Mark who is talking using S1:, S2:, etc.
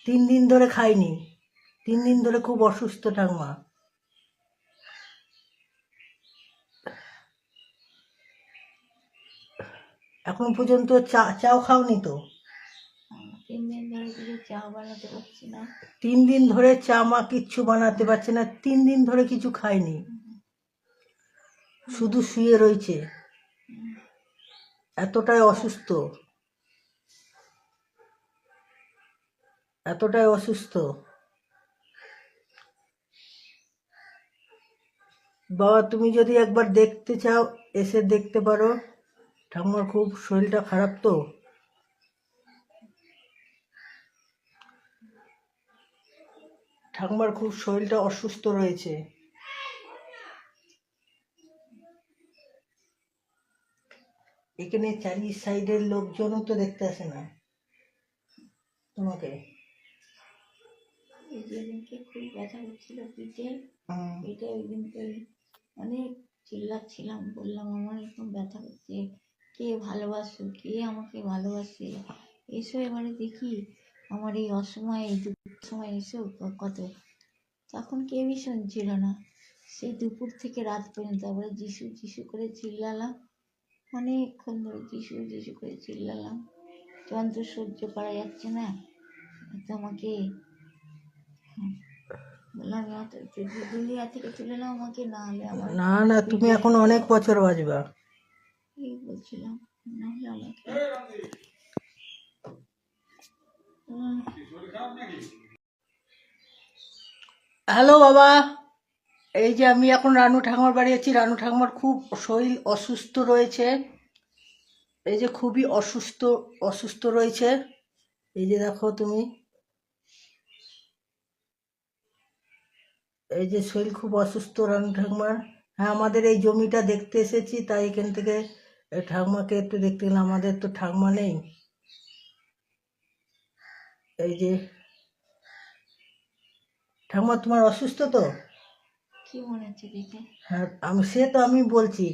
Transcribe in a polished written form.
S1: 3 দিন ধরে খাইনি, 3 দিন ধরে খুব অসুস্থ ঠাকুমা। এখন পর্যন্ত চাও খাওনি তো?
S2: 3 দিন ধরে কিছু চা বানাতে পারছি না।
S1: 3 দিন ধরে চা মা কিচ্ছু বানাতে পারছে না, 3 দিন ধরে কিছু খায়নি, শুধু শুয়ে রয়েছে, এতটাই অসুস্থ, এতটাই অসুস্থ। বাবা তুমি যদি একবার দেখতে চাও এসে দেখতে পারো, ঠাকুমার খুব শরীরটা খারাপ তো। ঠাকুমার খুব শরীরটা অসুস্থ রয়েছে। এখানে চারি সাইডের লোকজনও তো দেখতে আসে না তোমাকে।
S2: যেদিনকে খুব ব্যথা করছিল পিঠে, ওই দিনকে অনেক চিল্লাচ্ছিলাম, বললাম আমার এরকম ব্যথা করছে, কে ভালোবাসো, কে আমাকে ভালোবাসে, এসো এবারে দেখি আমার এই অসময়ে, এই দুপুর সময় এসো কত। তখন কেউই শুনছিল না, সেই দুপুর থেকে রাত পর্যন্ত আবার যিশু যিশু করে চিল্লালাম, অনেকক্ষণ ধরে যিশু যিশু করে চিল্লালাম, যন্ত্র সহ্য করা যাচ্ছে না তোমাকে। বললাম দুনিয়া থেকে তুলে নাও আমাকে, না হলে আমার
S1: না না, তুমি এখন অনেক বছর বাঁচবা।
S2: এই বলছিলাম, না হলে আমাকে।
S1: হ্যালো বাবা, এই যে আমি এখন রানু ঠাকুমার বাড়ি আছি। রানু ঠাকুমার খুব শরীর অসুস্থ রয়েছে, এই যে খুবই অসুস্থ অসুস্থ রয়েছে। এই যে দেখো তুমি, এই যে শরীর খুব অসুস্থ রানু ঠাকুমার। হ্যাঁ, আমাদের এই জমিটা দেখতে এসেছি, তাই এখান থেকে ঠাকুমাকে একটু দেখতে গেলাম। আমাদের তো ঠাকুমা নেই। এই যে ঠাকুমা তোমার অসুস্থ তো?
S2: কি মনে হচ্ছে দেখে?
S1: হ্যাঁ, আমি বলছি